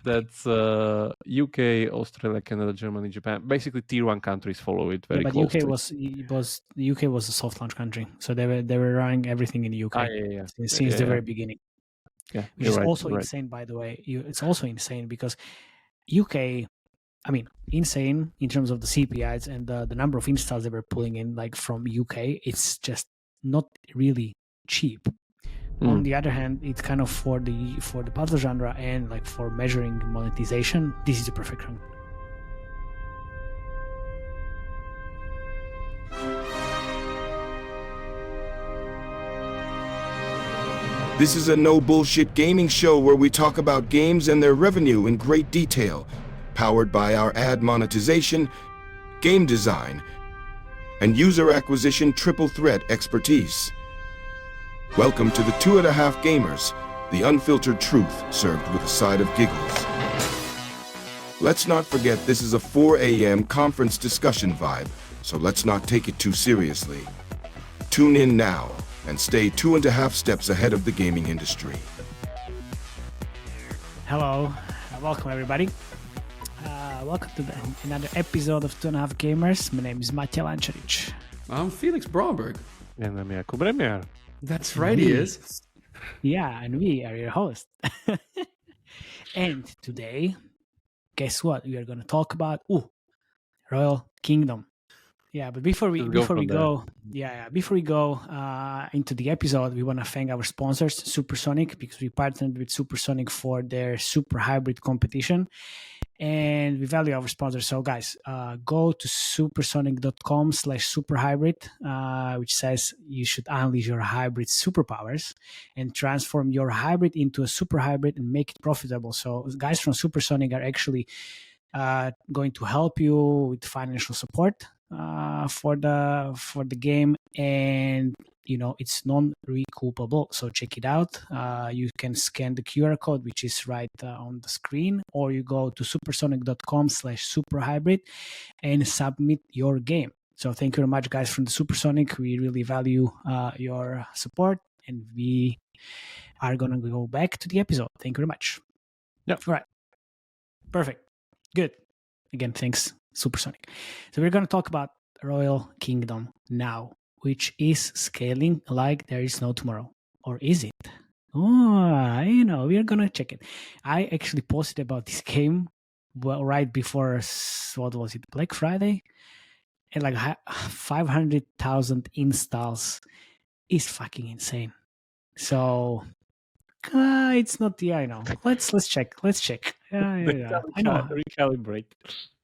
That's UK, Australia, Canada, Germany, Japan. Basically, tier 1 countries follow it very closely. The UK was a soft launch country, so they were running everything in the UK since the very beginning. Yeah, which is also insane, by the way. It's also insane because UK, I mean, insane in terms of the CPIs and the number of installs they were pulling in, like from UK. It's just not really cheap. On the other hand, it's kind of for the puzzle genre and like for measuring monetization, this is the perfect one. This is a no bullshit gaming show where we talk about games and their revenue in great detail, powered by our ad monetization, game design, and user acquisition triple threat expertise. Welcome to the 2.5 Gamers, the unfiltered truth served with a side of giggles. Let's not forget this is a 4 a.m. conference discussion vibe, so let's not take it too seriously. Tune in now and stay 2.5 steps ahead of the gaming industry. Hello, welcome everybody. Welcome to another episode of 2.5 Gamers. My name is Matija Lančarić. I'm Felix Bromberg. And I'm Jakub Remjar. That's right, he is. Yeah, and we are your hosts. And today, guess what? We are going to talk about Royal Kingdom. Yeah, but before we go into the episode, we want to thank our sponsors, Supersonic, because we partnered with Supersonic for their SuperHybrid competition, and we value our sponsors. So, guys, go to supersonic.com/superhybrid, which says you should unleash your hybrid superpowers and transform your hybrid into a superhybrid and make it profitable. So, guys from Supersonic are actually going to help you with financial support for the game, and it's non-recoupable, so check it out. You can scan the QR code which is right on the screen, or you go to supersonic.com/superhybrid and submit your game. So thank you very much, guys, from the Supersonic. We really value your support, and we are gonna go back to the episode. Thank you very much. Yeah. All right, perfect, good. Again, thanks, Supersonic. So we're going to talk about Royal Kingdom now, which is scaling like there is no tomorrow. Or is it? We're going to check it. I actually posted about this game right before, what was it, Black Friday? And like 500,000 installs is fucking insane. So it's not I know. Let's check. I know. Recalibrate.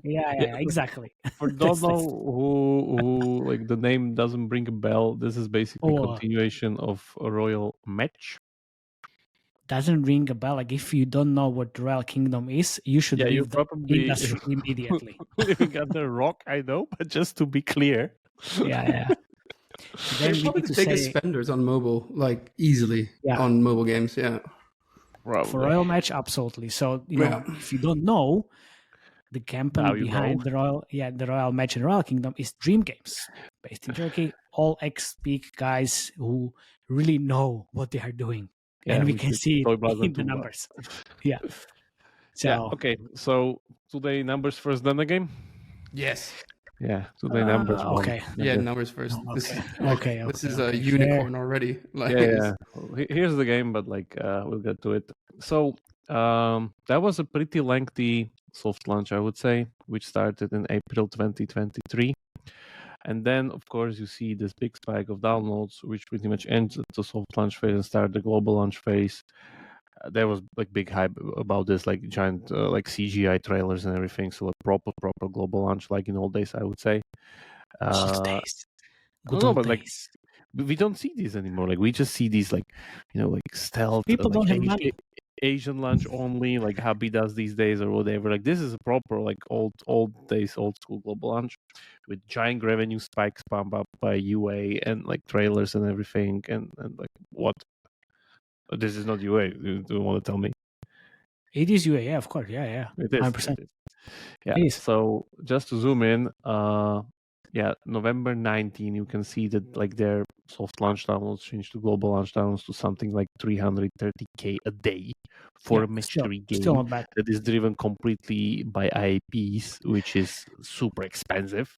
Yeah, exactly. For those who like the name doesn't ring a bell, this is basically a continuation of a royal match. Doesn't ring a bell. Like if you don't know what the Royal Kingdom is, you should leave the industry immediately. Living under a rock, I know, but just to be clear. Yeah. They're probably the biggest spenders on mobile, like easily on mobile games. Yeah. Probably. For Royal Match, absolutely. So if you don't know, the company behind the Royal Match and Royal Kingdom is Dream Games, based in Turkey. All ex-peak guys who really know what they are doing, and we can see it in the numbers. Yeah. So okay. So today numbers first, then the game. Yes. Yeah, today numbers. Okay. Yeah, numbers first. Okay. This is a unicorn already. Yeah. Here's the game, but we'll get to it. So that was a pretty lengthy soft launch, I would say, which started in April 2023. And then, of course, you see this big spike of downloads, which pretty much ends the soft launch phase and started the global launch phase. There was like big hype about this, like giant like CGI trailers and everything. So a proper global launch, like in old days, I would say. Old days. Like we don't see these anymore. Like we just see these like stealth. People don't have money. Asian launch only, like Happy does these days or whatever. Like this is a proper like old school global launch with giant revenue spikes pumped up by UA and like trailers and everything and like what. This is not UA. Do you want to tell me? It is UA, yeah, of course. Yeah. It is. 100%. Yeah. So just to zoom in, November 19, you can see that like their soft launch downloads changed to global launch downloads to something like 330K a day for a mystery game still not bad. that is driven completely by IPs, which is super expensive.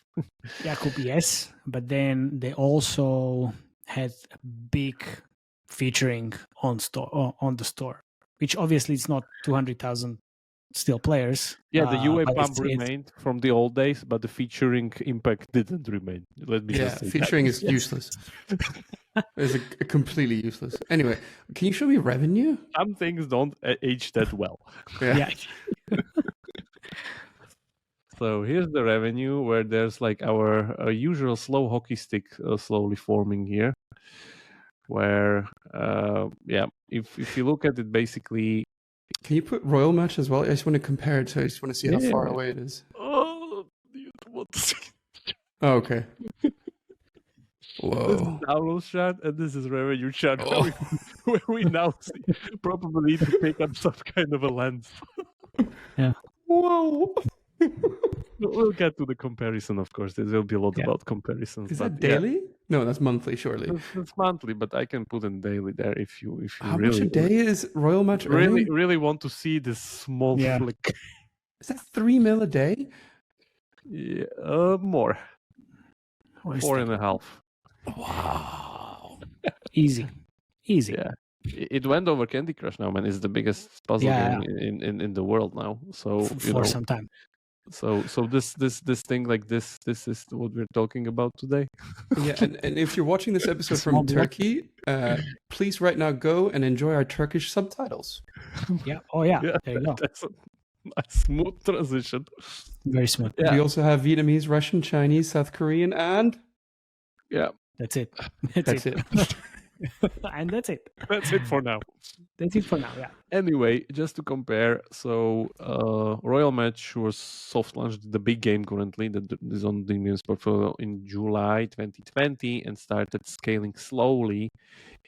Jakub, yes, but then they also had a big featuring on the store, which obviously it's not 200,000 still players. Yeah, the UA but pump remained from the old days, but the featuring impact didn't remain. Let me just say featuring that. is useless. It's completely useless. Anyway, can you show me revenue? Some things don't age that well. Yeah. So here's the revenue where there's like our usual slow hockey stick slowly forming here. Where, if you look at it, basically. Can you put Royal Match as well? I just want to compare it. So I just want to see how far away it is. Oh, you want to see? Oh, okay. Whoa. This is download chart and this is revenue chart. Where we now probably need to pick up some kind of a lens. Yeah. Whoa. We'll get to the comparison, of course. There will be a lot about comparisons. Is that daily? No, that's monthly, surely. It's monthly, but I can put in daily there if you How really. much a day is Royal Match earning? Really want to see this small flick. Is that 3 mil a day? Yeah, more. 4.5. Wow. Easy. Yeah. It went over Candy Crush now, man. It's the biggest puzzle game in the world now. So for some time. So this thing like this is what we're talking about today. Yeah, and if you're watching this episode from Turkey, please right now go and enjoy our Turkish subtitles. Yeah. Oh yeah. There you go. That's a smooth transition. Very smooth. Yeah. We also have Vietnamese, Russian, Chinese, South Korean, and that's it. That's it. And that's it. That's it for now. That's it for now, yeah. Anyway, just to compare, so Royal Match was soft launched, the big game currently that is on the games portfolio in July 2020 and started scaling slowly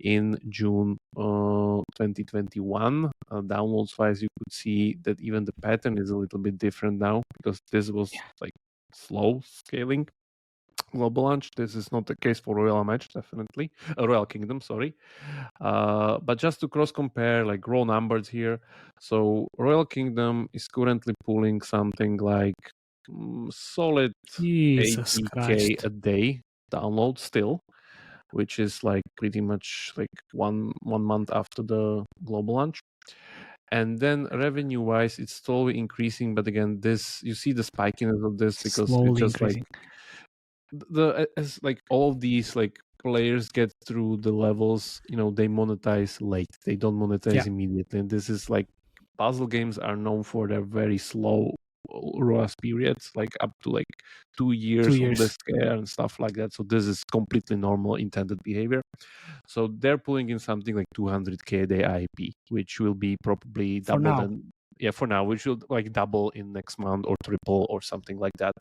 in June 2021. Downloads wise, you could see that even the pattern is a little bit different now because this was like slow scaling. Global launch. This is not the case for Royal Match, definitely. Royal Kingdom, sorry. But just to cross compare, like raw numbers here. So Royal Kingdom is currently pulling something like solid 80K a day download still, which is like pretty much like one month after the global launch. And then revenue-wise, it's slowly increasing. But again, this you see the spikiness of this because it's just increasing. As like all of these like players get through the levels, they monetize late. They don't monetize immediately. And this is like puzzle games are known for their very slow ROAS periods, like up to like 2 years on the scale and stuff like that. So this is completely normal intended behavior. So they're pulling in something like 200K a day IP, which will be probably double for now, which will like double in next month or triple or something like that.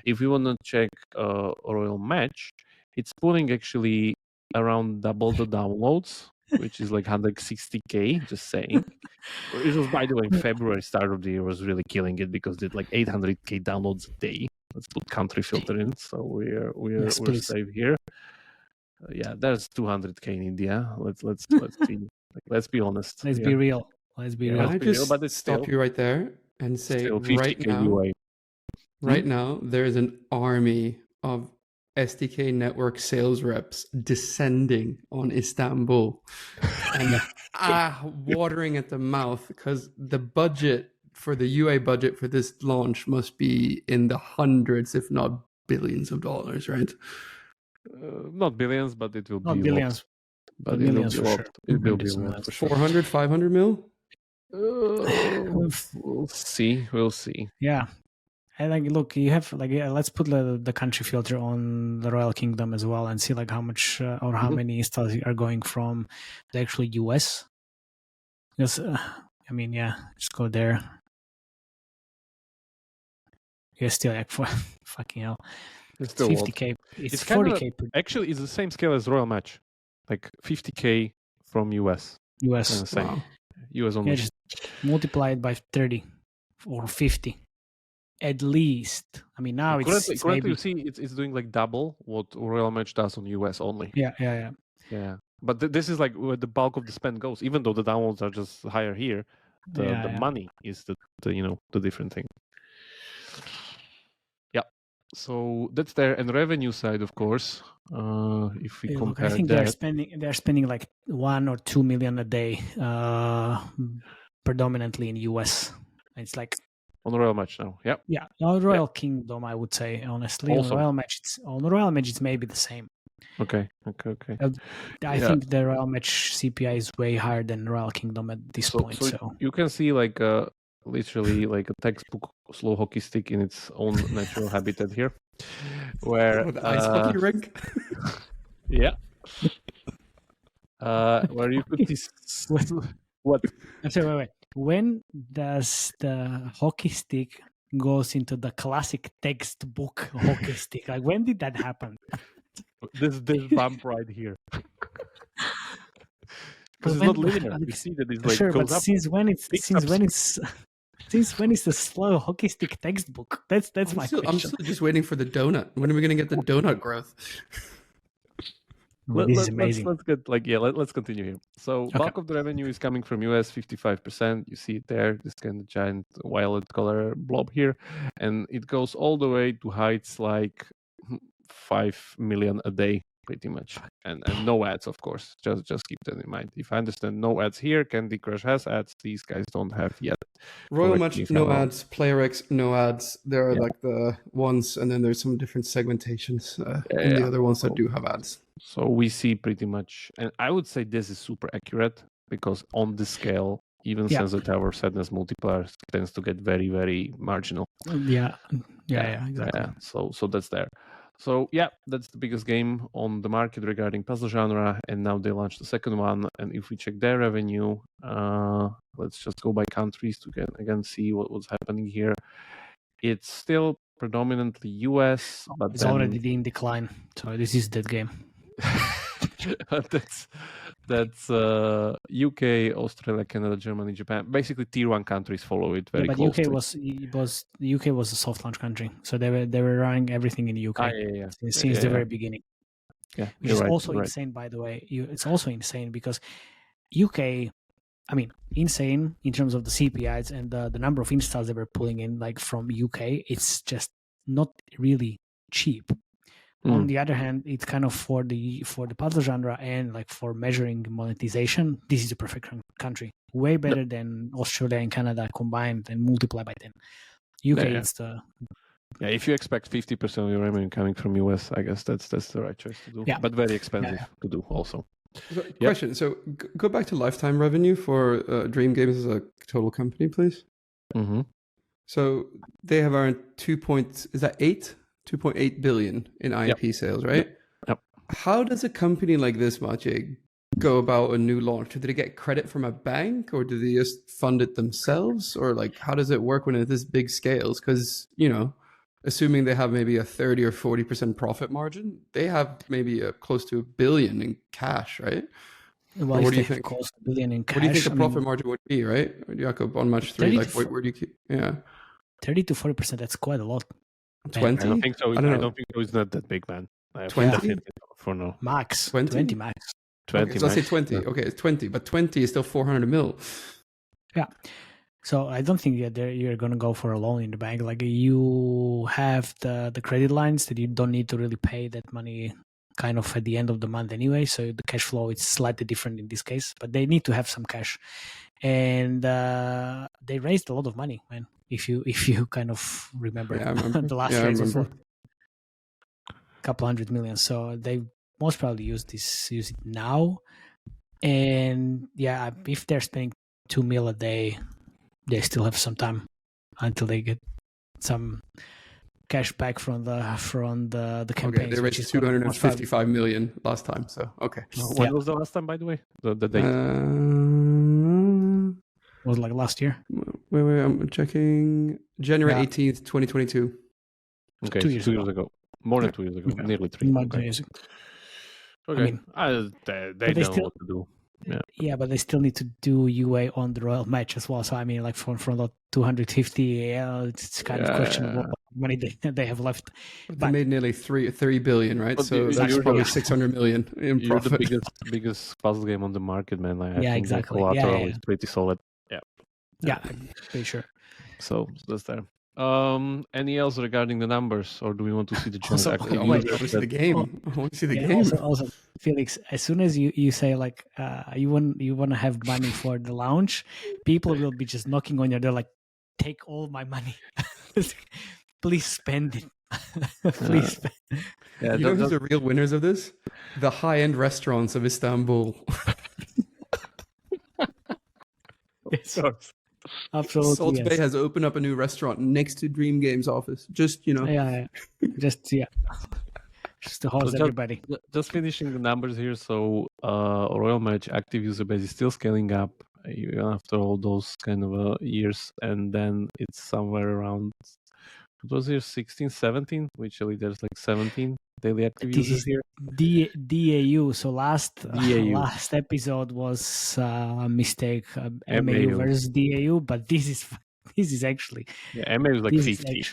If you want to check Royal Match, it's pulling actually around double the downloads, which is like 160K, just saying. It was, by the way, in February, start of the year, was really killing it because it did like 800K downloads a day. Let's put country filter in, so we're safe here. There's 200K in India. Let's see. Let's be honest. Let's be real. Let's be real. Can I just stop you right there and say right now there is an army of SDK network sales reps descending on Istanbul and watering at the mouth because the budget for the UA budget for this launch must be in the hundreds, if not billions of dollars, right? Not billions, but it will be billions. But millions for sure. It will be 400, 500 mil? We'll see. Yeah. And like, look, you have like, let's put the country filter on the Royal Kingdom as well and see like how much or how many installs are going from the actual US. Because, just go there. You're still like, fucking hell. It's still 50K. It's 40K. Actually, it's the same scale as Royal Match. Like 50K from US. Wow. US only. Just multiply it by 30 or 50. at least. I mean, now currently, it's currently maybe you see it's doing like double what Royal Match does on US only. yeah. But this is like where the bulk of the spend goes. Even though the downloads are just higher here, the money is the the different thing. Yeah. So that's there. And revenue side, of course, if we compare I think that, they're spending like 1 or 2 million a day, predominantly in US. It's like on Royal Match now. Yeah. Yeah, Royal Kingdom, I would say, honestly. Also. On Royal Match, it's maybe the same. Okay. I think the Royal Match CPI is way higher than Royal Kingdom at this point. So you can see like literally like a textbook slow hockey stick in its own natural habitat here, where the ice hockey rink. Yeah. Where you could what? I'm sorry, wait. When does the hockey stick goes into the classic textbook hockey stick? Like, when did that happen? This bump right here. Because it's not linear. You see that it's like sure, goes but up. Since when is the slow hockey stick textbook? That's my question. I'm still just waiting for the donut. When are we going to get the donut growth? This is amazing. Let's continue here. So bulk of the revenue is coming from US, 55%. You see it there, this kind of giant violet color blob here, and it goes all the way to heights like 5 million a day, pretty much, and no ads, of course. Just keep that in mind. If I understand, no ads here. Candy Crush has ads. These guys don't have yet. Royal Match, no ads. Player X, no ads. There are like the ones, and then there's some different segmentations in the other ones that do have ads. So we see pretty much, and I would say this is super accurate because on this scale, even Sensor Tower Sadness multiplier tends to get very, very marginal. Yeah, exactly. Yeah. So that's there. So that's the biggest game on the market regarding puzzle genre, and now they launched the second one. And if we check their revenue, let's just go by countries to again see what was happening here. It's still predominantly US, but it's already in decline. So this is that game. that's UK, Australia, Canada, Germany, Japan. Basically, tier 1 countries follow it very closely. The UK was a soft launch country, so they were running everything in the UK since the very beginning. Yeah, which is also insane, by the way. It's also insane because UK, I mean, insane in terms of the CPIs and the number of installs they were pulling in, like from UK. It's just not really cheap. On the other hand, it's kind of for the puzzle genre and like for measuring monetization, this is a perfect country. Way better than Australia and Canada combined and multiply by 10. UK is the... Yeah, if you expect 50% of your revenue coming from US, I guess that's the right choice to do. Yeah. But very expensive to do also. So, question. So go back to lifetime revenue for Dream Games as a total company, please. Mm-hmm. So they have around 2.8 billion in IP sales, right? Yep. How does a company like this, Maciej, go about a new launch? Do they get credit from a bank, or do they just fund it themselves? Or like, how does it work when it's this big scales? Because, assuming they have maybe a 30 or 40% profit margin, they have maybe close to $1 billion in cash, right? Well, what do you think? Close to $1 billion in cash. What do you think the profit margin would be, right? Jakub, on match 3, like where do you keep? 30 to 40%, that's quite a lot. 20? I don't think so. I don't think so. It's not that big, man. 20 for now. Max. 20 max. 20. Okay, so let's say 20. Yeah. Okay, it's 20, but 20 is still 400 mil. Yeah. So I don't think you're going to go for a loan in the bank. Like, you have the credit lines that you don't need to really pay that money kind of at the end of the month anyway. So the cash flow is slightly different in this case, but they need to have some cash. And they raised a lot of money, man. If you kind of remember, the last raise was a couple $100 million. So they most probably use it now. And if they're spending $2 million a day, they still have some time until they get some cash back from the campaign. Okay, they raised 255 million last time. So okay. When was the last time, by the way? The date? Was like last year. Wait, I'm checking. January 18th, 2022. Okay, 2 years ago. More than 2 years ago. Nearly 3. More than 2 years ago. Okay. I mean, they know what to do. Yeah, but they still need to do UA on the Royal Match as well. So I mean, like from the 250, it's kind of questionable what money they have left. They made nearly 30 billion, right? But so that's probably 600 million in profit. You're the biggest puzzle game on the market, man. Like, I think exactly. Collateral is pretty solid. Yeah, I'm pretty sure. So that's there. Any else regarding the numbers, or do we want to see the Also, I want to see the game. I want to see the game. Also, Felix, as soon as you say like you want to have money for the launch, people will be just knocking on your door like, take all my money, please spend it, please. Spend. Yeah, you know who's the real winners of this? The high-end restaurants of Istanbul. Absolutely. Salt Bay has opened up a new restaurant next to Dream Games office. Just, you know. Just to host everybody. Just finishing the numbers here. So Royal Match active user base is still scaling up after all those kind of years, and then it's somewhere around, it was here 16, 17, which really there's like 17 daily active users here. DAU. So last episode was a mistake. MAU versus DAU, but this is actually MAU is like 50.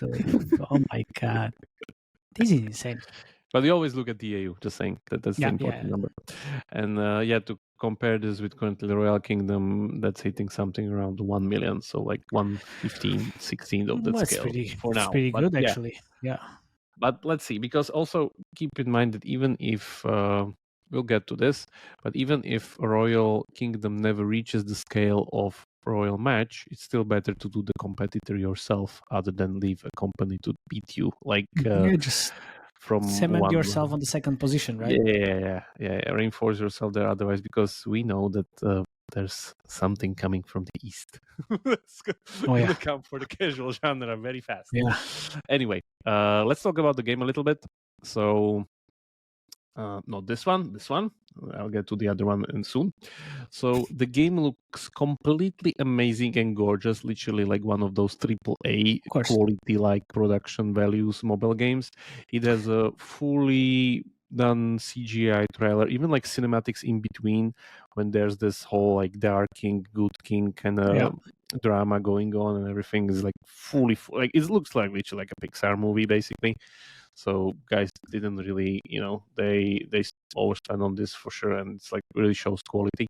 Oh my god, this is insane. But we always look at DAU, just saying that's the important number. And to compare this with currently the Royal Kingdom, that's hitting something around 1 million. So like 115, 16 of that scale for now. It's pretty good, actually. Yeah. But let's see, because also keep in mind that even if we'll get to this, but even if Royal Kingdom never reaches the scale of Royal Match, it's still better to do the competitor yourself other than leave a company to beat you. Like just from cement yourself on the second position, right? Yeah. Reinforce yourself there otherwise, because we know that there's something coming from the east. It's going to come for the casual genre very fast. Yeah. Anyway, let's talk about the game a little bit. So, not this one. I'll get to the other one soon. So the game looks completely amazing and gorgeous, literally like one of those AAA quality like production values mobile games. It has a fully done CGI trailer, even like cinematics in between, when there's this whole like dark king, good king kind of drama going on, and everything is like fully like it looks like literally like a Pixar movie basically. So guys didn't really, they overspent on this for sure, and it's like really shows quality.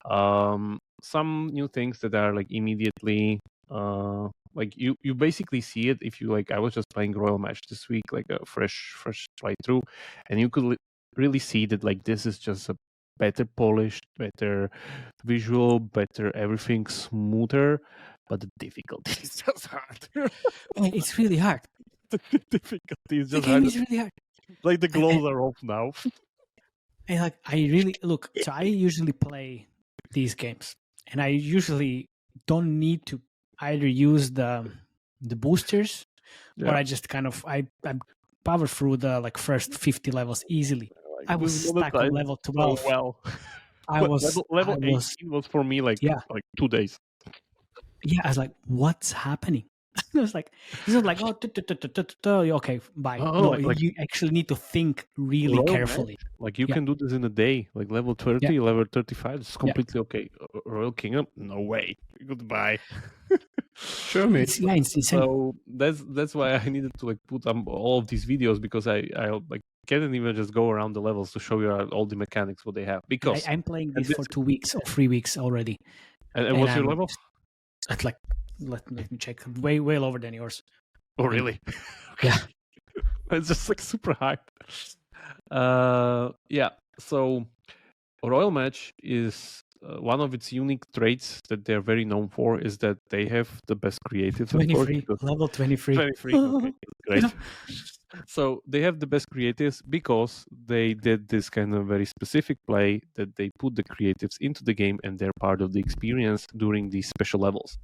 Some new things that are like immediately like you basically see it if you like. I was just playing Royal Match this week, like a fresh playthrough, and you could really see that like this is just a better polished, better visual, better everything, smoother, but the difficulty is just hard. It's really hard. The difficulty is just the game is really hard. Like the gloves are off now. And like I usually play these games, and I usually don't need to either use the boosters, or I just kind of I power through the like first 50 levels easily. I was stuck on level 12. Oh, well. Level 18 was for me like 2 days. Yeah, I was like, what's happening? It was like, okay, bye. You actually need to think really carefully. Like you can do this in a day, like level 30, level 35, it's completely okay. Royal Kingdom, no way. Goodbye. Show me. It's insane. So that's why I needed to like put all of these videos, because I like can't even just go around the levels to show you all the mechanics what they have. Because I'm playing this for 2 weeks or 3 weeks already. And what's your level? It's like, let me check. Way lower than yours. Oh really? Yeah. It's just like super high. So Royal Match is one of its unique traits that they're very known for is that they have the best creatives. 23, level 23. 23, okay, great. So they have the best creatives because they did this kind of very specific play that they put the creatives into the game and they're part of the experience during these special levels.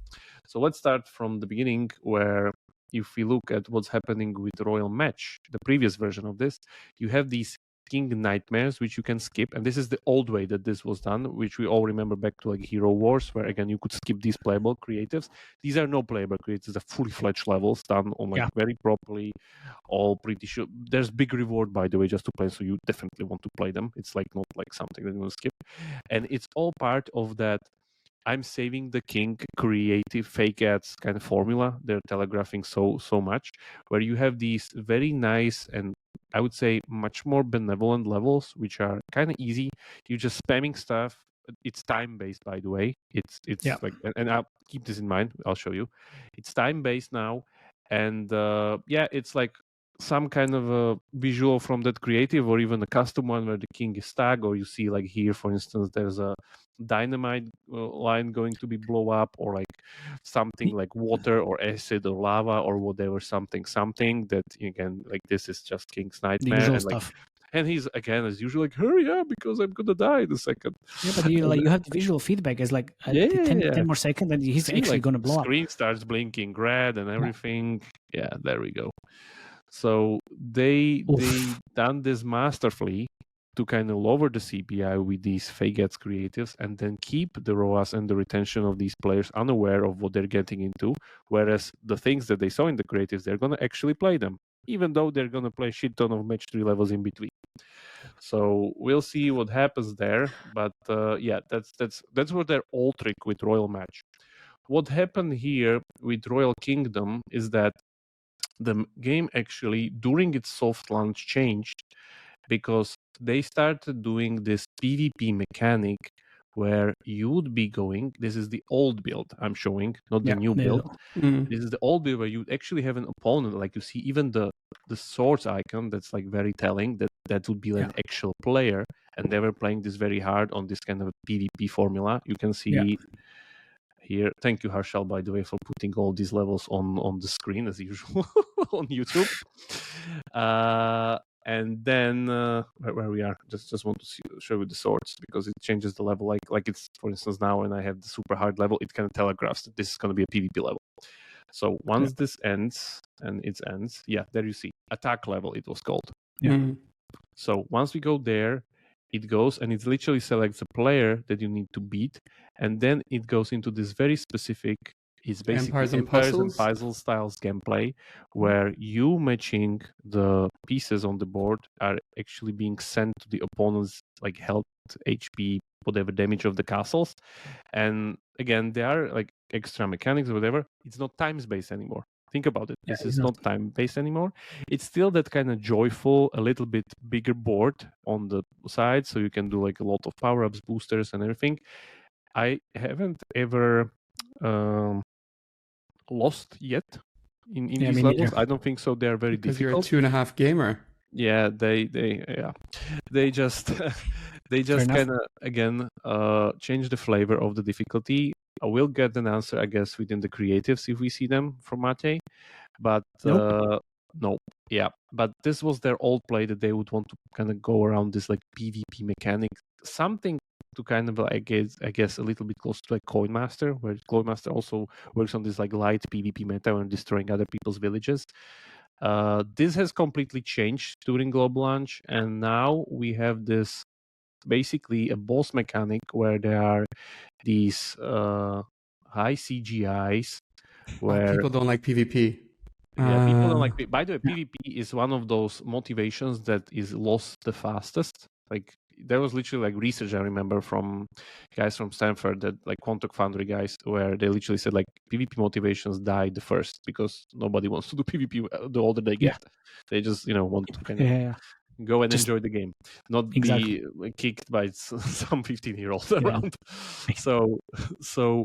So let's start from the beginning, where if we look at what's happening with Royal Match, the previous version of this, you have these King Nightmares, which you can skip. And this is the old way that this was done, which we all remember back to like Hero Wars, where again you could skip these playable creatives. They're no playable creatives, they're fully fledged levels done on like very properly, all pretty sure. There's big reward, by the way, just to play, so you definitely want to play them. It's like not like something that you want to skip. And it's all part of that I'm saving the king creative fake ads kind of formula they're telegraphing so much, where you have these very nice and I would say much more benevolent levels, which are kind of easy. You're just spamming stuff. It's time based, by the way. It's like, and I'll keep this in mind. I'll show you. It's time based now, and it's like some kind of a visual from that creative, or even a custom one where the king is tag, or you see like here, for instance, there's a dynamite line going to be blow up, or like something like water or acid or lava or whatever, something that again, like this is just King's Nightmare, and like, and he's again as usual like, hurry up because I'm gonna die in a second. Yeah, but you have the visual feedback as like 10 more seconds, and he's actually like, gonna blow up. Screen starts blinking red and everything. Yeah, there we go. So they done this masterfully to kind of lower the CPI with these fake ads creatives, and then keep the ROAS and the retention of these players unaware of what they're getting into. Whereas the things that they saw in the creatives, they're going to actually play them, even though they're going to play shit ton of match 3 levels in between. So we'll see what happens there. But that's what their old trick with Royal Match. What happened here with Royal Kingdom is that the game actually, during its soft launch, changed because they started doing this PvP mechanic where you would be going, this is the old build I'm showing, not the new build. This is the old build where you actually have an opponent, like you see even the swords icon, that's like very telling that would be like an actual player, and they were playing this very hard on this kind of PvP formula. You can see here. Thank you, Harshal, by the way, for putting all these levels on the screen as usual on YouTube. And then where we are, just want to show you the swords, because it changes the level. Like it's, for instance, now when I have the super hard level, it kind of telegraphs that this is going to be a PvP level. So once this ends, and it ends, there you see attack level, it was called. So once we go there, it goes and it literally selects a player that you need to beat, and then it goes into this very specific, it's basically Empires and Puzzles styles gameplay, where you matching the pieces on the board are actually being sent to the opponent's like health, HP, whatever damage of the castles. And again, they are like extra mechanics or whatever. It's not times-based anymore. Think about it. This is not time-based anymore. It's still that kind of joyful, a little bit bigger board on the side, so you can do like a lot of power-ups, boosters, and everything. I haven't ever lost yet in these levels. I don't think so. They're very difficult. Because you're a 2.5 gamer. Yeah, they just kind of again change the flavor of the difficulty. I will get an answer, I guess, within the creatives if we see them from Mate, but no. Yeah, but this was their old play, that they would want to kind of go around this like PvP mechanic, something to kind of, I guess a little bit close to like Coin Master, where Coin Master also works on this like light PvP meta and destroying other people's villages. This has completely changed during global launch, and now we have this basically a boss mechanic where there are these high CGIs where people don't like PvP. Yeah, people don't like. By the way, PvP is one of those motivations that is lost the fastest. Like there was literally like research I remember from guys from Stanford, that like Quantum Foundry guys, where they literally said like PvP motivations die the first because nobody wants to do PvP the older they get. They just want to kind of go and enjoy the game, not be kicked by some 15-year-olds around. So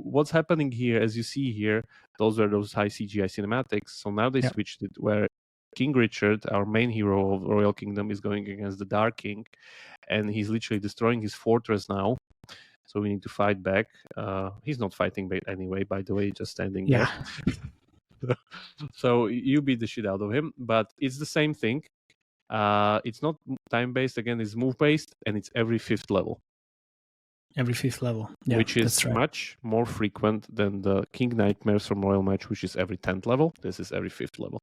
what's happening here, as you see here, those are those high CGI cinematics. So now they switched it where King Richard, our main hero of Royal Kingdom, is going against the Dark King, and he's literally destroying his fortress now. So we need to fight back. He's not fighting back anyway, by the way, just standing there. So you beat the shit out of him, but it's the same thing. It's not time-based, again, it's move-based, and it's every 5th level. Every 5th level. Which is much more frequent than the King Nightmares from Royal Match, which is every 10th level. This is every 5th level.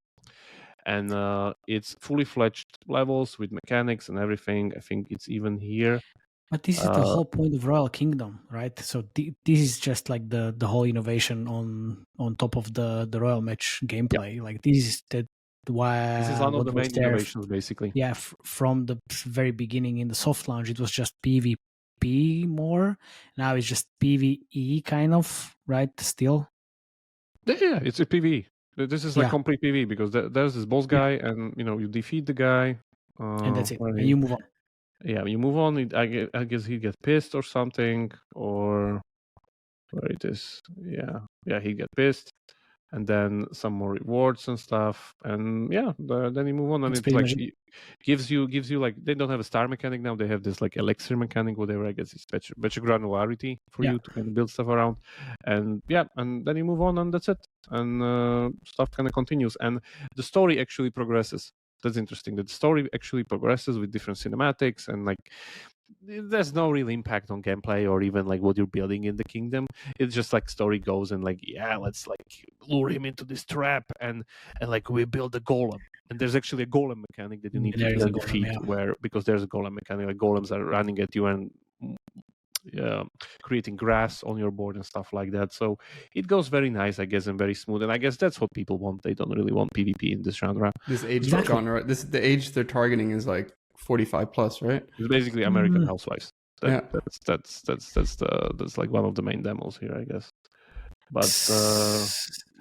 and it's fully fledged levels with mechanics and everything. I think it's even here. But this is the whole point of Royal Kingdom, right? So this is just like the whole innovation on top of the Royal Match gameplay. Like this is why This is one of what the was main there. innovations, basically. Yeah, from the very beginning in the soft launch, it was just PvP more. Now it's just PvE kind of, right? Still. Yeah, it's a PvE. This is like complete PvE because there's this boss guy, and you defeat the guy, and that's it. And you move on. Yeah, you move on. I guess he gets pissed or something, or where it is. Yeah, he get pissed, and then some more rewards and stuff, and then you move on, and it's like gives you like, they don't have a star mechanic now. They have this like elixir mechanic, whatever. I guess it's better granularity for you to kind of build stuff around, and then you move on, and that's it, and stuff kind of continues, and the story actually progresses. That's interesting. That the story actually progresses with different cinematics, and like there's no real impact on gameplay or even like what you're building in the kingdom. It's just like story goes, and like let's like lure him into this trap, and like we build a golem, and there's actually a golem mechanic that you need to defeat, because there's a golem mechanic, like golems are running at you and creating grass on your board and stuff like that. So it goes very nice, I guess, and very smooth. And I guess that's what people want. They don't really want PvP in this genre. This age genre, the age they're targeting is like 45 plus, right? It's basically American Housewives. That's like one of the main demos here, I guess. But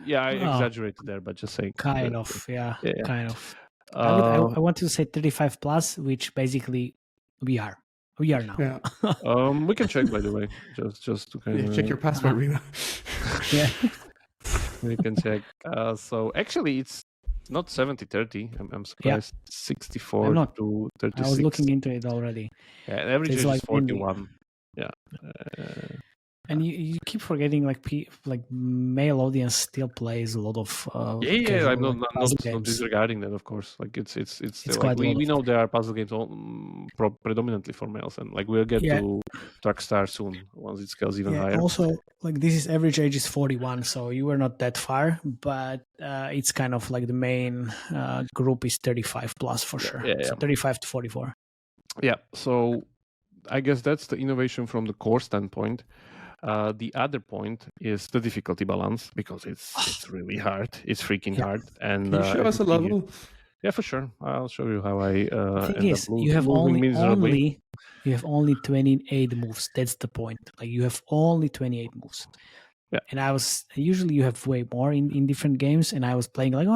I exaggerated there, but just saying. Kind of. I want to say 35 plus, which basically we are now. Yeah. We can check, by the way, just to kind of check your passport, Rima. Yeah. We can check. So actually, it's not 70-30. I'm surprised. 64 to 36. I was looking into it already. Yeah, average is like 41. Yeah. And you keep forgetting like male audience still plays a lot of I'm not disregarding that, of course. Like it's still like, we know there are puzzle games predominantly for males, and like we'll get to Truckstar soon once it scales even higher. Also, like this is average age is 41, so you were not that far, but it's kind of like the main group is 35 plus for sure. So 35 to 44. Yeah, so I guess that's the innovation from the core standpoint. The other point is the difficulty balance, because it's really hard. It's freaking hard. And can you show us a level? Yeah, for sure. I'll show you how I you have only 28 moves. That's the point. Like you have only 28 moves. Yeah. And usually you have way more in different games, and I was playing like,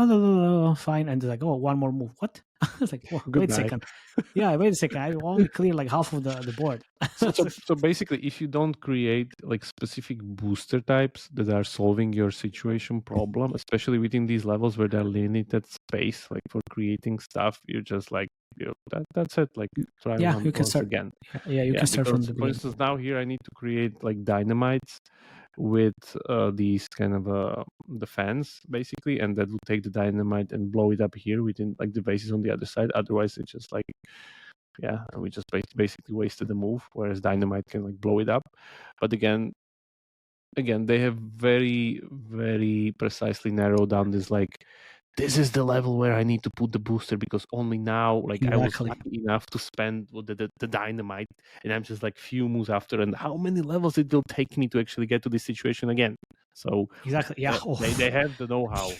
fine, and like, one more move. What? I was like, wait a second. Yeah, wait a second. I only clear like half of the board. So basically, if you don't create like specific booster types that are solving your situation problem, especially within these levels where they're limited space, like for creating stuff, you're just like, that's it. Like try you can start again. Yeah, you can start from the beginning. For instance, now here I need to create like dynamites with these kind of the fans, basically, and that would take the dynamite and blow it up here within like the bases on the other side. Otherwise, it's just like, we just basically wasted the move, whereas dynamite can like blow it up. But again, they have very, very precisely narrowed down this, like, this is the level where I need to put the booster, because only now, like, I was lucky enough to spend the dynamite, and I'm just like few moves after, and how many levels it will take me to actually get to this situation again. So exactly, they have the know-how.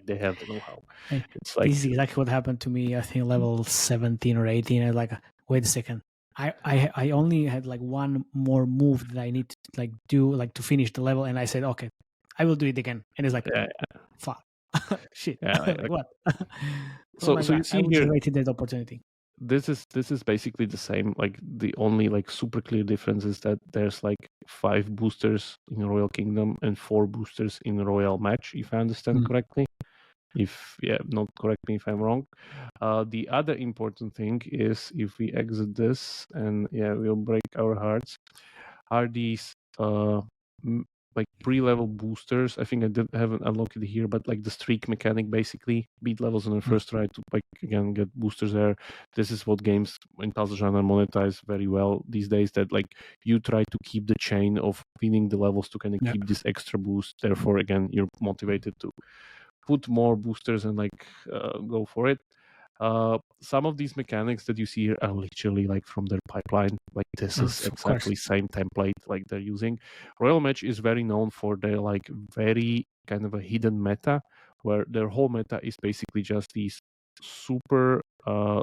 They have the know-how. It's like, this is exactly what happened to me. I think level 17 or 18. I was like, wait a second. I only had like one more move that I need to like do like to finish the level, and I said, okay, I will do it again. And it's like, fuck. Shit. What? So you see here, waited that opportunity. This is basically the same. Like the only like super clear difference is that there's like 5 boosters in Royal Kingdom and 4 boosters in Royal Match, if I understand correctly. Not correct me if I'm wrong. The other important thing is, if we exit this and we'll break our hearts, are these like pre-level boosters. I think I haven't unlocked it here, but like the streak mechanic, basically beat levels on the first try to like again get boosters there. This is what games in puzzle genre monetize very well these days, that like you try to keep the chain of winning the levels to kind of keep this extra boost. Therefore, again, you're motivated to put more boosters and like go for it. Some of these mechanics that you see here are literally like from their pipeline. Like this is exactly same template like they're using. Royal Match is very known for their like very kind of a hidden meta, where their whole meta is basically just these super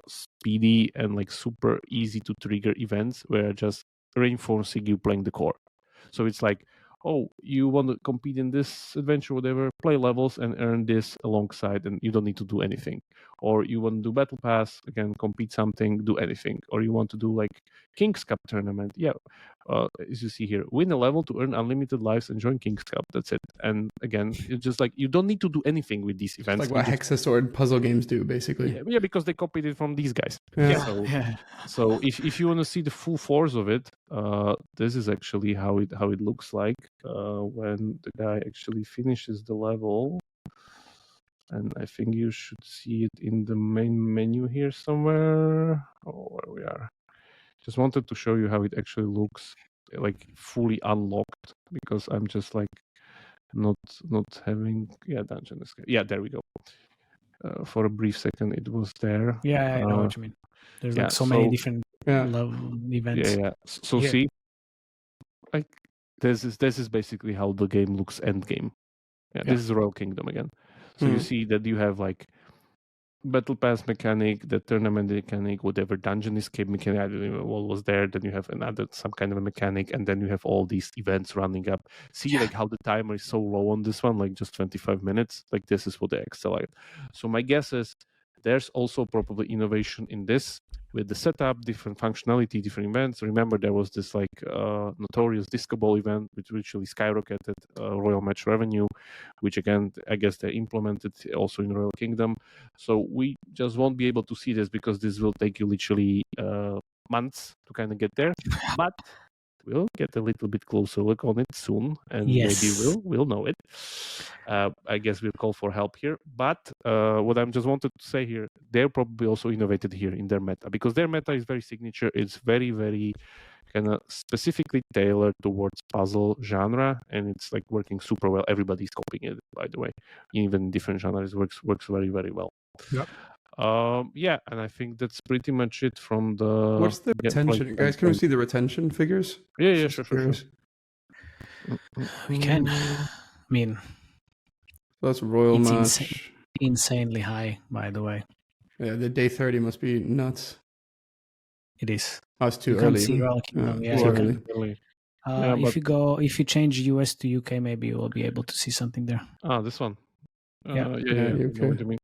speedy and like super easy to trigger events where just reinforcing you playing the core. So it's like, oh, you want to compete in this adventure, whatever, play levels and earn this alongside, and you don't need to do anything. Or you want to do Battle Pass, again, compete something, do anything. Or you want to do like King's Cup tournament. Yeah, as you see here, win a level to earn unlimited lives and join King's Cup. That's it. And again, it's just like you don't need to do anything with these events. It's like what Hexasword puzzle games do, basically. Yeah, because they copied it from these guys. Yeah. So if you want to see the full force of it, this is actually how it looks like when the guy actually finishes the level. And I think you should see it in the main menu here somewhere. Oh, where we are. Just wanted to show you how it actually looks, like fully unlocked, because I'm just like not having dungeon escape. Yeah, there we go. For a brief second, it was there. Yeah, I know what you mean. There's like so many different level events. Yeah. So here. See, like this is basically how the game looks end game. Yeah, this is Royal Kingdom again. So you see that you have like Battle Pass mechanic, the tournament mechanic, whatever dungeon escape mechanic, I don't know what was there. Then you have some kind of a mechanic, and then you have all these events running up. See like how the timer is so low on this one, like just 25 minutes. Like this is what they excel at. So my guess is there's also probably innovation in this with the setup, different functionality, different events. Remember, there was this like notorious Disco Ball event, which literally skyrocketed Royal Match revenue, which again, I guess they implemented also in Royal Kingdom. So we just won't be able to see this because this will take you literally months to kind of get there. But we'll get a little bit closer look on it soon, and maybe we'll know it. I guess we'll call for help here. But what I just wanted to say here, they're probably also innovated here in their meta, because their meta is very signature. It's very, very kind of specifically tailored towards puzzle genre, and it's like working super well. Everybody's copying it, by the way. Even different genres works very, very well. Yep. And I think that's pretty much it from the. What's the retention? Guys, can we see the retention figures? Yeah, sure. We can. I mean, that's Royal Match. Insanely high, by the way. Yeah, the day 30 must be nuts. It is. Oh, it's too early. See Royal Kingdom. Early. If you change US to UK, maybe you will be able to see something there. This one. Yeah. UK. I know what you mean.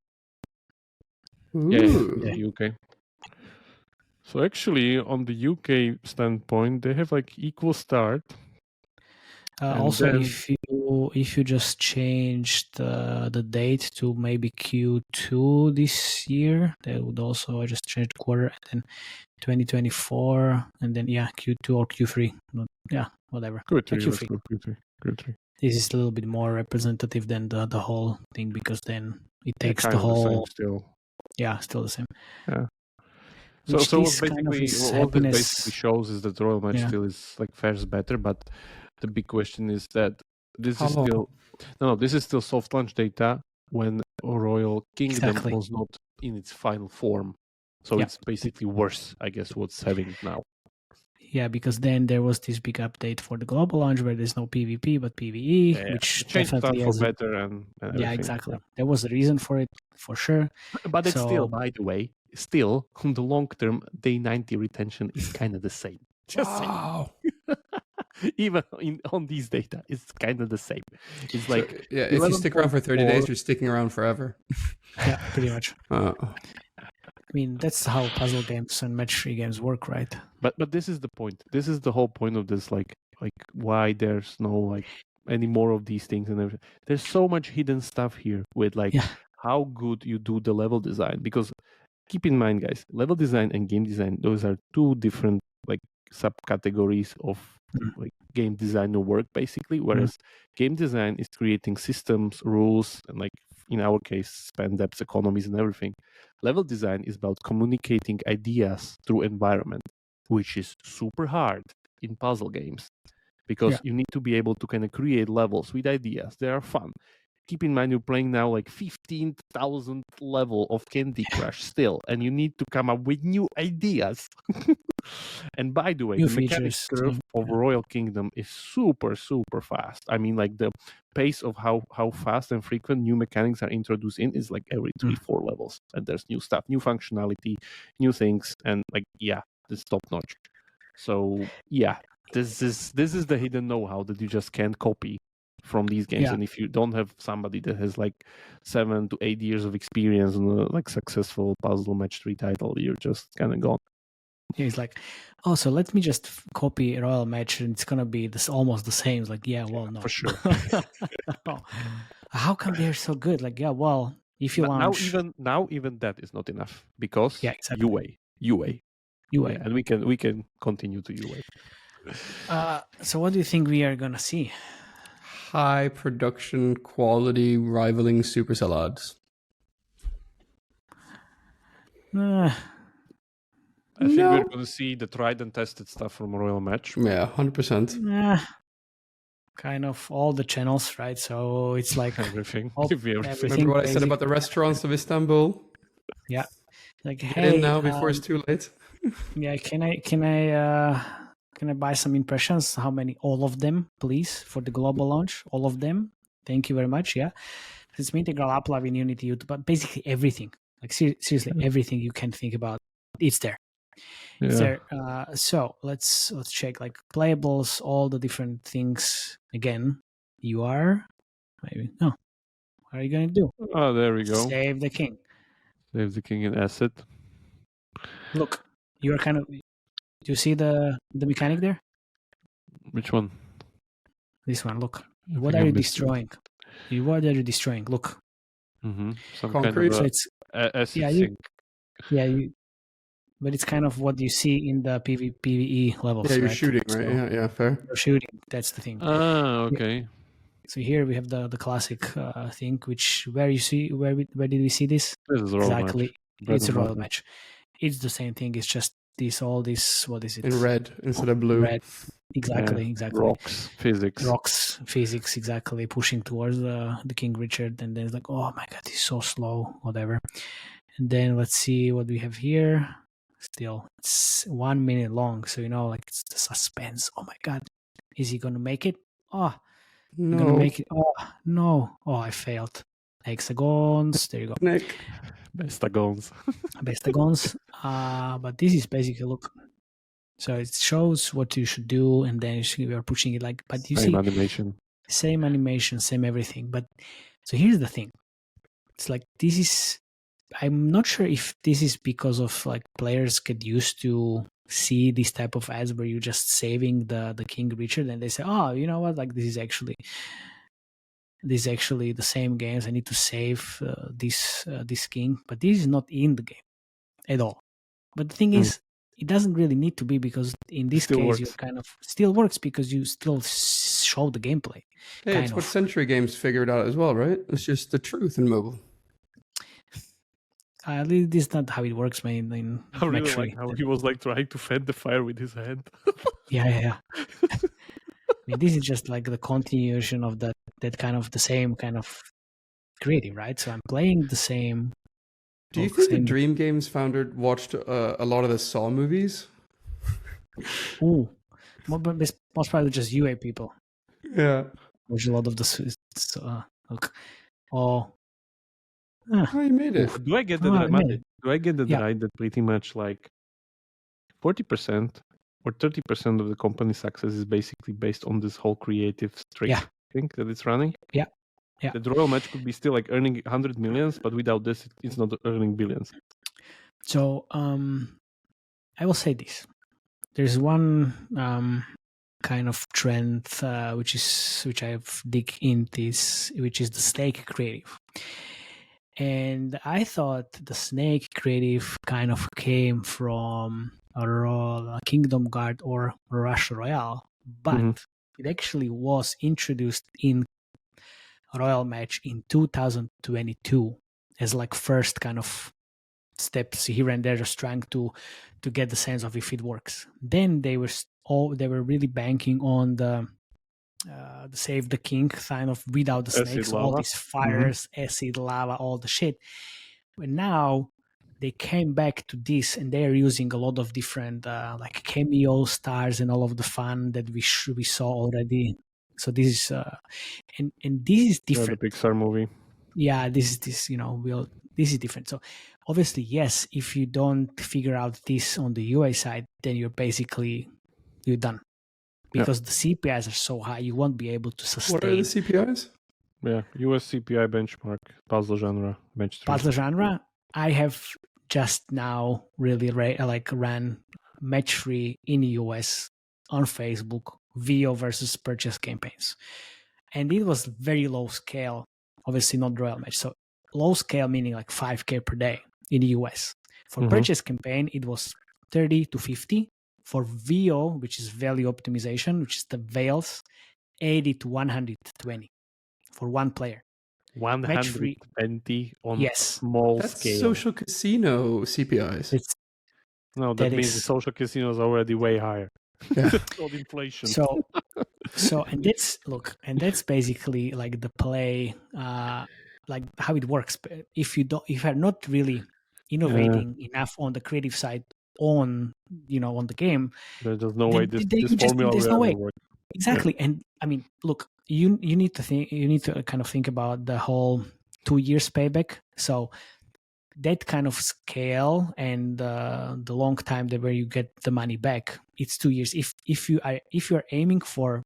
Yeah, UK. So actually, on the UK standpoint, they have like equal start. Also, then, if you just changed the date to maybe Q2 this year, they would also just change the quarter, and then 2024, and then Q2 or Q3. Whatever. Q3. This is a little bit more representative than the whole thing, because then it takes the whole. Still the same. Yeah. So what this basically shows is that Royal Match still is like fares better, but the big question is that this is still soft launch data when Royal Kingdom was not in its final form. So it's basically worse, I guess, what's having now. Yeah, because then there was this big update for the global launch where there's no PvP but PvE, which definitely for better and yeah, exactly. Yeah. There was a reason for it, for sure. But it's still, by the way, on the long term, day 90 retention is kind of the same. Wow. Even on these data, it's kind of the same. It's like if you stick around for 30 days, you're sticking around forever. Yeah, pretty much. I mean, that's how puzzle games and match-3 games work, right? But this is the point. This is the whole point of this, like why there's no like any more of these things and everything. There's so much hidden stuff here with how good you do the level design. Because keep in mind, guys, level design and game design, those are two different like subcategories of like game designer work, basically. Whereas game design is creating systems, rules, and like in our case, span depth, economies, and everything. Level design is about communicating ideas through environment, which is super hard in puzzle games, because you need to be able to kind of create levels with ideas. They are fun. keep in mind you're playing now like 15,000 level of Candy Crush still, and you need to come up with new ideas. And by the way, New the mechanics features, curve of Royal Kingdom is super, super fast. I mean, like the pace of how fast and frequent new mechanics are introduced in is like every 3-4 levels, and there's new stuff, new functionality, new things, and like it's top notch. So this is the hidden know-how that you just can't copy from these games. Yeah. And if you don't have somebody that has like 7 to 8 years of experience on a like successful puzzle match 3 title, you're just kind of gone. He's like, oh, so let me just copy a Royal Match and it's gonna be almost the same. It's like, well, no, for sure. How come they're so good? Like, well, if you launch now even that is not enough because exactly. UA, yeah, and we can continue to UA. So what do you think we are gonna see? High production quality rivaling Supercell odds. I think we're going to see the tried and tested stuff from Royal Match. Yeah, 100%. Kind of all the channels, right? So it's like everything. everything. Remember what I said about the restaurants of Istanbul? Yeah. Like, Get hey, in now before it's too late. Yeah, can I buy some impressions? How many? All of them, please, for the global launch. All of them. Thank you very much. Yeah. It's integral upload in Unity, YouTube, but basically everything. Like seriously, everything you can think about, it's there. Yeah. It's there. So let's check like playables, all the different things. Again, you are maybe no. What are you gonna do? Oh, there we go. Save the king. Save the king in asset. Look, you are kind of. Do you see the mechanic there? Which one? This one. Look. What are you destroying? What are you destroying? Look. Mm-hmm. Some concrete. kind of asset but it's kind of what you see in the PvE levels. Yeah, you're right? shooting, right? So Yeah, fair. you're shooting. That's the thing. Okay. So here we have the classic thing, which where did we see this? This is Exactly. It's a Royal Match. It's the same thing. It's just what is it? In red instead of blue. Red. Exactly. Rocks, physics, exactly. Pushing towards the King Richard, and then it's like, oh my god, he's so slow, whatever. And then let's see what we have here. Still, it's 1 minute long, so like it's the suspense. Oh my god, is he gonna make it? Oh, no, gonna make it. Oh no, oh I failed. Hexagons. There you go. Nick. Bestagons. But this is basically look. So it shows what you should do, and then we are pushing it like. But you same see, animation, same everything. But so here's the thing. It's like this is. I'm not sure if this is because of like players get used to see this type of ads where you're just saving the King Richard, and they say, oh, you know what? Like this is actually the same games. I need to save this king, but this is not in the game at all. But the thing is, it doesn't really need to be because in this case, you kind of still works because you still show the gameplay. Hey, it's what Century Games figured out as well, right? It's just the truth in mobile. This is not how it works, man. I really like how he was like trying to fend the fire with his hand. Yeah. I mean, this is just like the continuation of that kind of the same kind of creative, right? So I'm playing the same. Do you think the Dream Games founder watched a lot of the Saw movies? Ooh, most probably just UA people. Yeah. Watch a lot of the look. Oh. Oh, you made it. Do I get that right? That pretty much like 40% or 30% of the company's success is basically based on this whole creative streak thing that it's running? Yeah. The Royal Match could be still like earning 100 millions, but without this, it's not earning billions. So, I will say this: there's one kind of trend which I've dig into this, which is the snake creative. And I thought the snake creative kind of came from a Kingdom Guard or Rush Royale, but it actually was introduced in Royal Match in 2022 as like first kind of steps here and there, just trying to get the sense of if it works. Then they were really banking on the the Save the King kind of without the Acid snakes, all lava. these fires, acid, lava, all the shit. But now they came back to this, and they are using a lot of different like cameo stars and all of the fun that we saw already. So this is and this is Yeah, different. the Pixar movie. Yeah, this is different. So obviously, yes, if you don't figure out this on the UI side, then you're done, because the CPIs are so high, you won't be able to sustain. What are the CPIs? Yeah, US CPI benchmark, puzzle genre, bench 3. Puzzle genre. I have just now really ran match 3 in the US on Facebook, VO versus purchase campaigns, and it was very low scale. Obviously, not royal match. So low scale meaning like 5K per day in the US. For purchase campaign, it was 30 to 50. For VO, which is value optimization, which is the Whales, 80 to 120 for one player. 120 on Yes. small That's scale. social casino CPIs. No, that means the social casino is already way higher. Yeah. Called inflation. So and that's basically like the play, like how it works. If you're not really innovating enough on the creative side on the game, there's no way this formula there's will no way. ever work. Exactly. Yeah. And I mean, look, you need to kind of think about the whole 2 years payback. So that kind of scale and the long time that where you get the money back, it's 2 years. If you're aiming for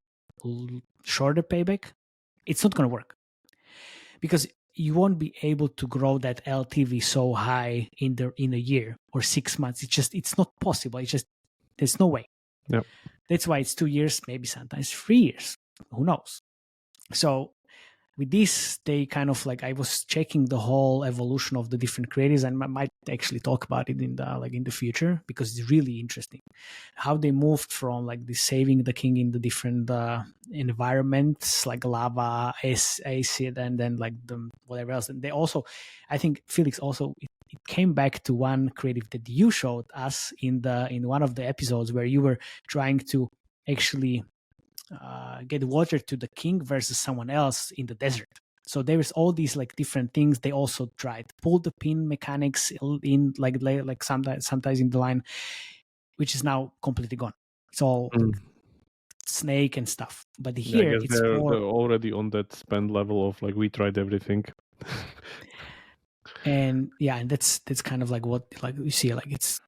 shorter payback, it's not going to work, because you won't be able to grow that LTV so high in a year or 6 months. It's not possible. There's no way. Yep. That's why it's 2 years, maybe sometimes 3 years. Who knows? So with this, they kind of like, I was checking the whole evolution of the different creators, and I might actually talk about it in the future, because it's really interesting how they moved from like the saving the king in the different environments like lava, acid, and then like the whatever else. And they also, I think Felix also, it came back to one creative that you showed us in one of the episodes where you were trying to actually get water to the king versus someone else in the desert. So there is all these like different things. They also tried pull the pin mechanics in like sometimes in the line, which is now completely gone. It's all snake and stuff. But here it's they're more already on that spend level of like we tried everything. and that's kind of like what like you see, like that's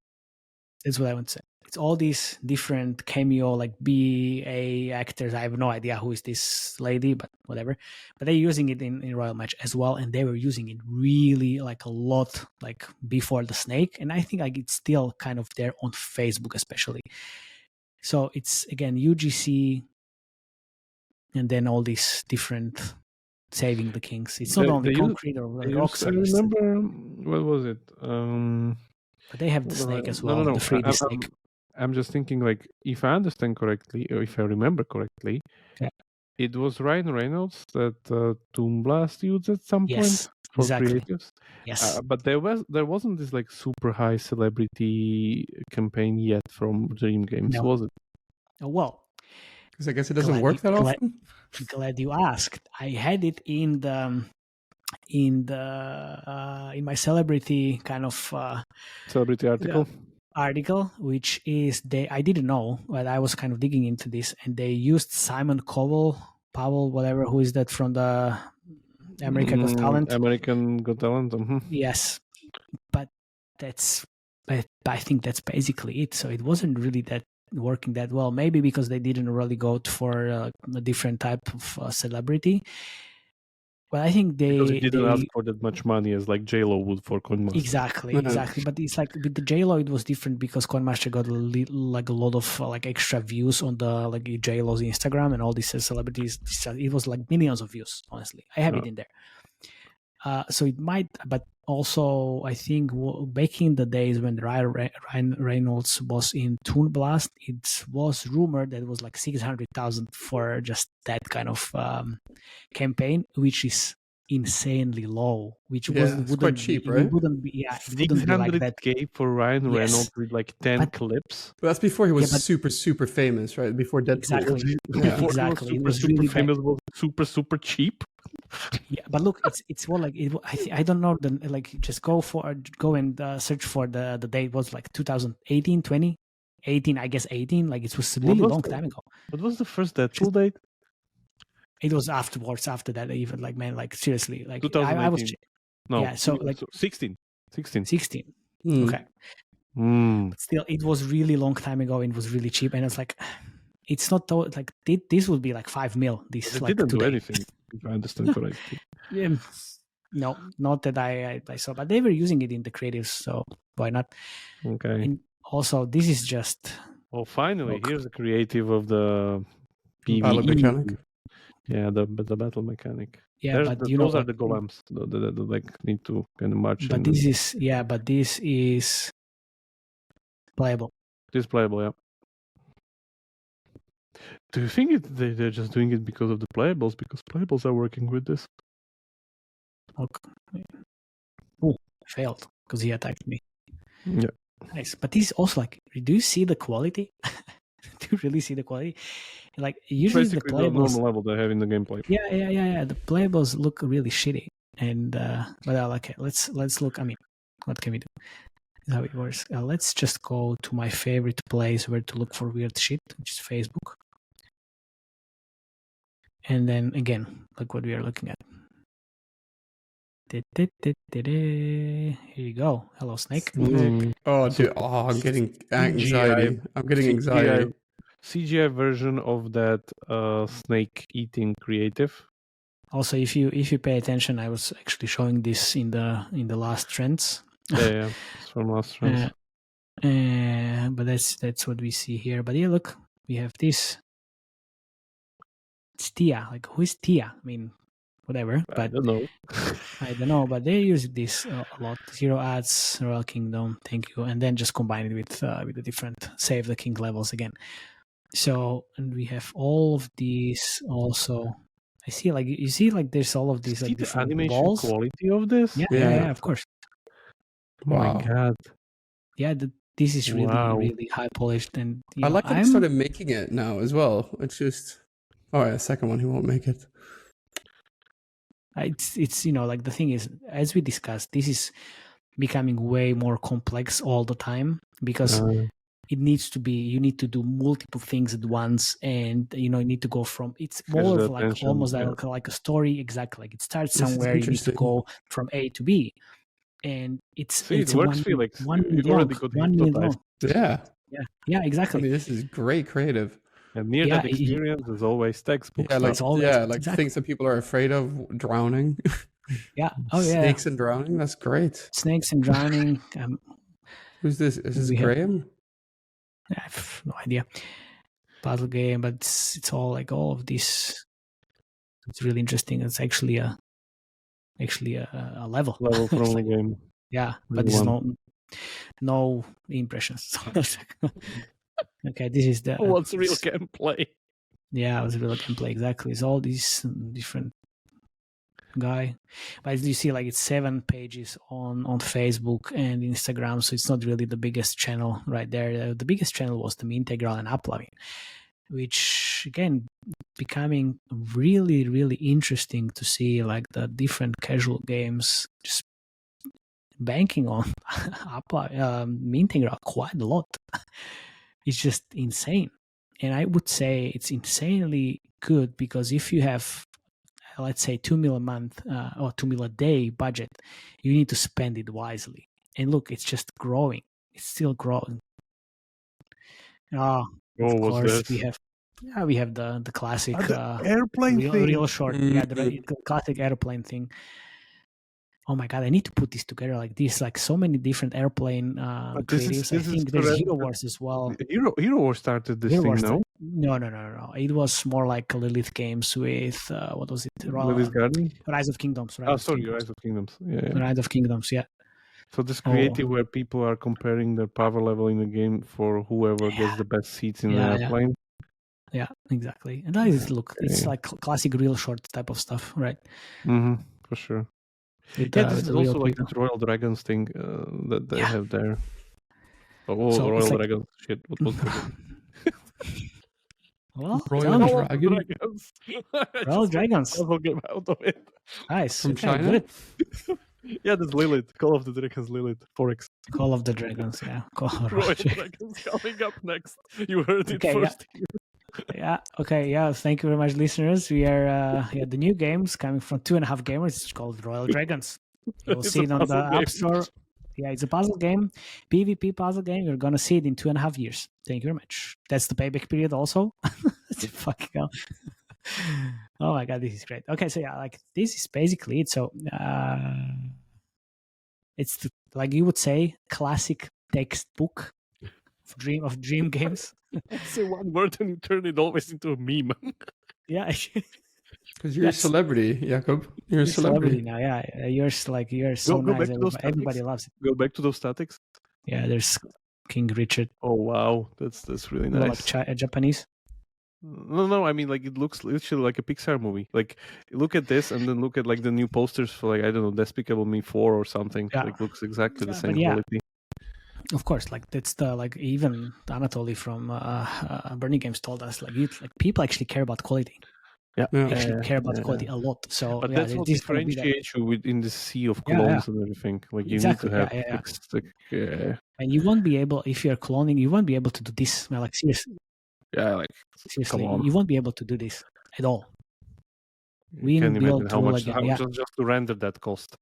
what I would say. It's all these different cameo, like BA actors. I have no idea who is this lady, but whatever. But they're using it in Royal Match as well, and they were using it really like a lot, like before the snake. And I think like it's still kind of there on Facebook, especially. So it's again UGC, and then all these different saving the kings. It's not only concrete or rocks. I remember what was it? But they have the snake as well. No. The 3D snake. I'm just thinking, like, if I understand correctly, or if I remember correctly, it was Ryan Reynolds that Toon Blast used at some point for creatives. Yes, but there wasn't this like super high celebrity campaign yet from Dream Games, was it? Oh, well, because I guess it doesn't work that often. Glad you asked. I had it in my celebrity kind of celebrity article, which is I didn't know, but I was kind of digging into this, and they used Simon Powell, whatever, who is that from the American Got Talent? American Got Talent. Yes, but I think that's basically it. So it wasn't really that working that well. Maybe because they didn't really go for a different type of celebrity. But I think they didn't ask for that much money as like JLo would for CoinMaster. Exactly. But it's like with the JLo, it was different because CoinMaster got like a lot of like extra views on the like JLo's Instagram and all these celebrities. It was like millions of views. Honestly, I have it in there. So it might, but also I think back in the days when Ryan Reynolds was in Toon Blast, it was rumored that it was like 600,000 for just that kind of campaign, which is insanely low, which Yeah, wasn't it's wouldn't quite cheap, be, right? it wouldn't be it wouldn't be like that. 600K for Ryan Yes. Reynolds with like 10 But- clips. But that's before he was Yeah, but- super famous, right? Before Deadpool. Exactly. Yeah. Before Exactly. he It was was super really famous, was super cheap. Yeah, but look, it's more like I don't know. Like just go and search for the date. Was like 2018, 20, 18. I guess 18. Like it was a really was long the- time ago. What was the first Deadpool date? It was afterwards. After that, even like man, like seriously, like 2018. I was No. yeah. So like 16. 16. Hmm. Okay, Mm. but still, it was really long time ago. And it was really cheap, and it's like it's not like this would be like 5 mil. This It like didn't today. do anything, if I understand correctly. Yeah. No, not that I saw, but they were using it in the creatives, so why not? Okay. And also, this is just Well, finally, Look. here's the creative of the Battle PvE. mechanic. Yeah, the battle mechanic. yeah, but you know, Those are the golems that like need to kind of march. but in this is playable. This playable, yeah. Do you think they're just doing it because of the playables? Because playables are working with this. Look, oh, failed because he attacked me. Yeah. Nice, but this is also like, do you see the quality? Do you really see the quality? Like usually Basically, the the playables. normal level they have in the gameplay. Yeah. The playables look really shitty, and but okay, let's look. I mean, what can we do? This is how it works. Let's just go to my favorite place where to look for weird shit, which is Facebook. And then again, look what we are looking at. Here you go. Hello, Snake. Mm. Oh, dude. Oh, I'm getting anxiety. I'm getting anxiety. CGI version of that snake eating creative. Also, if you pay attention, I was actually showing this in the last trends. Yeah, it's from last trends. But that's what we see here. But yeah, look, we have this. It's Tia. Like, who is Tia? I mean, whatever. I But don't know. I don't know. But they use this a lot. 0 ads, Royal Kingdom. Thank you. And then just combine it with the different Save the King levels again. So, and we have all of these also. I see, like, you see, like, there's all of these, See like, the different animation walls. quality of this? Yeah, of course. Oh my Wow. god. Yeah, this is really, Wow. really high polished. And I like that he started making it now as well. It's just, oh yeah, second one he won't make it. It's like the thing is, as we discussed, this is becoming way more complex all the time because it needs to be, you need to do multiple things at once, and you need to go from, it's more of like attention, almost yeah. like a story. Exactly, like it starts This is somewhere, you need to interesting. go from A to B, and it's See, it's it works for you, like, one you minute already long, got 1 minute hypnotized. long. Yeah. Yeah, I exactly. mean, this is great creative. And near Yeah, that experience is always textbook Yeah, like stuff. Exactly. things that people are afraid of, drowning. Yeah. Oh yeah. Snakes and drowning. That's great. Snakes and drowning. Who's this? Is this We have- Graham? I have no idea. Puzzle game, but it's all like all of this. It's really interesting. It's actually a level. Level from It's the like- game. Yeah, Really but there's one. no impressions. Okay, this is the What's real gameplay? Yeah, it was real gameplay. Exactly. It's all these different guy, but as you see, like it's 7 pages on Facebook and Instagram, so it's not really the biggest channel right there. The biggest channel was the Integral and Uploving, which again becoming really, really interesting to see, like the different casual games just banking on Integral quite a lot. It's just insane. And I would say it's insanely good because if you have, let's say, 2 mil a month or 2 mil a day budget, you need to spend it wisely. And look, it's just growing. It's still growing. Of what's course, this? we have the classic Airplane real short. Yeah, the Mhm. classic airplane thing. Oh my god, I need to put this together like this, like so many different airplane But this creatives. is- I this is think there's correct. Hero Wars as well. Hero Wars started this Hero thing, Wars. no? No. It was more like Lilith games with what was it? Lily's Garden? Rise of Kingdoms. Rise of Kingdoms. Yeah. Rise of Kingdoms. Yeah. So this creative where people are comparing their power level in the game for whoever gets the best seats in the airplane. Yeah, exactly. And that is, look, it's like classic real short type of stuff, right? Mm-hmm. for sure. With, Yeah, this with is the real also like kingdom. the Royal Dragons thing that they Yeah. have there. Oh, So Royal it's like- Dragons. Shit, what was it? Well, Royal tell me. Dragon Dragons. Royal Dragons. Puzzle game out of it. Nice. from Okay, China. good. Yeah, that's Lilith. Call of the Dragons Lilith. Forex. Call of the Dragons. Yeah. Royal Dragons coming up next. You heard it Okay, yeah. first. Yeah. Okay. Yeah. Thank you very much, listeners. We are the new games coming from 2.5 Gamers. It's called Royal Dragons. You'll It's see a it on the puzzle App game. Store. Yeah, it's a puzzle game, PvP puzzle game. You're gonna see it in 2.5 years. Thank you very much. That's the payback period, also. Fucking hell. Oh my god, this is great. Okay, so yeah, like this is basically it. So it's like you would say, classic textbook of dream games. Say one word and you turn it always into a meme. Yeah. Because you're a celebrity, Jakub. You're a celebrity. now. Yeah, you're so Go nice. back to those Everybody statics. loves it. Go back to those statics. Yeah, there's King Richard. Oh wow, that's really More nice. like Japanese. No, I mean like it looks literally like a Pixar movie. Like look at this and then look at like the new posters for like I don't know Despicable Me 4 or something. Yeah. Like looks exactly the But same yeah. quality. Of course, like that's the like even Anatoly from Bernie Games told us like people actually care about quality. Yeah, Actually care about quality a lot. So But yeah, that's what this is gonna be that. differentiates you within the sea of Yeah, clones and everything. Like you Exactly, need to have yeah. fixed, like, And you won't be able, if you're cloning, you won't be able to do this. Well, like seriously, like seriously, on. you won't be able to do this at all. you We can't build imagine how tool much again, yeah. just to render that cost.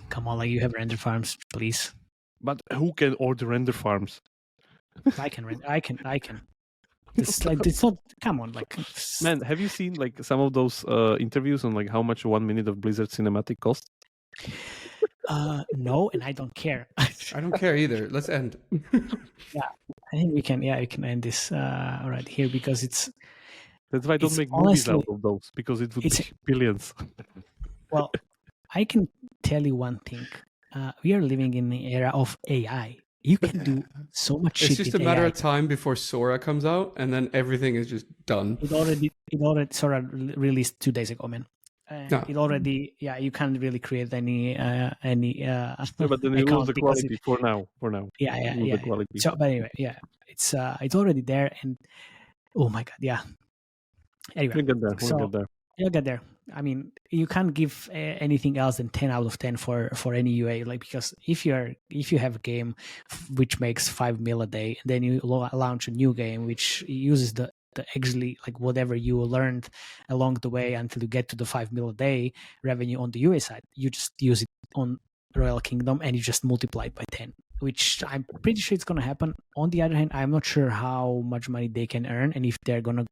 Come on, like you have render farms, please. But who can order render farms? I can render. I can. It's like it's not. Come on, like Man, have you seen like some of those interviews on like how much 1 minute of Blizzard cinematic costs? No, and I don't care. I don't care either. Let's end. I think we can. Yeah, we can end this right here because it's. That's why I don't It's make movies honestly- out of those because it would it's- be billions. Well, I can tell you one thing. We are living in the era of AI. You can do so much shit It's just with a matter AI. of time before Sora comes out, and then everything is just done. It already sort of released 2 days ago, man. Yeah. It already, you can't really create any. Yeah, but then you lose account the because quality for now. Yeah, You lose the quality. So, but anyway, it's already there, and oh my god, yeah. Anyway, We'll get there. We'll so- get there. you'll get there. I mean, you can't give anything else than 10 out of 10 for any UA, like because if you have a game which makes 5 mil a day, then you launch a new game which uses the actually like whatever you learned along the way until you get to the 5 mil a day revenue on the UA side, you just use it on Royal Kingdom and you just multiply it by 10, which I'm pretty sure it's going to happen. On the other hand, I'm not sure how much money they can earn and if they're going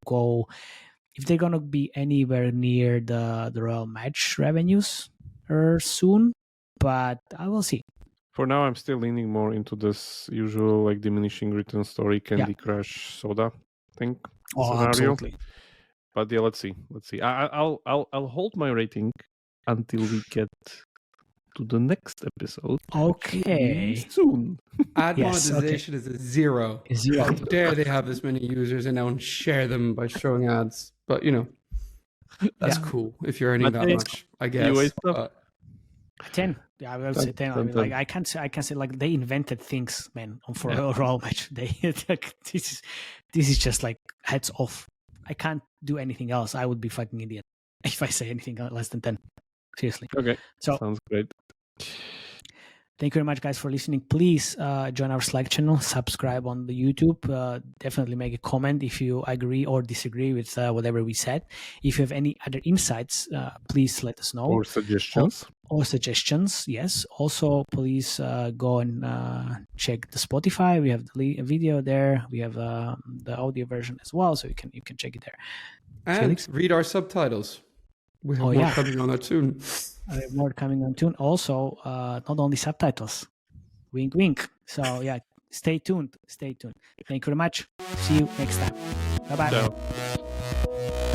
to be anywhere near the Royal Match revenues soon, but I will see. For now, I'm still leaning more into this usual like diminishing return story, Candy Crush Soda thing scenario. Absolutely. But yeah, let's see. I'll hold my rating until we get to the next episode. Okay. Soon. Ad Yes, monetization is a 0. Is 0. How dare they have this many users and don't share them by showing ads? But that's cool if you're earning But that they- much, I guess. UA stuff? But 10. Yeah, I would say 10. I mean, like I can't say like they invented things, man, for a Royal Match. This is just like heads off. I can't do anything else. I would be fucking idiot if I say anything less than 10. Seriously. Okay. So Sounds great. thank you very much, guys, for listening. Please join our Slack channel, subscribe on the YouTube. Definitely make a comment if you agree or disagree with whatever we said. If you have any other insights, please let us know. Or suggestions. Or suggestions, yes. Also, please go and check the Spotify. We have the video there. We have the audio version as well, so you can check it there. and Felix? read our subtitles. We have Oh, more yeah. coming on that soon. I have more coming on soon. Also, not only subtitles. Wink, wink. So yeah, stay tuned. Stay tuned. Thank you very much. See you next time. Bye bye. Ciao.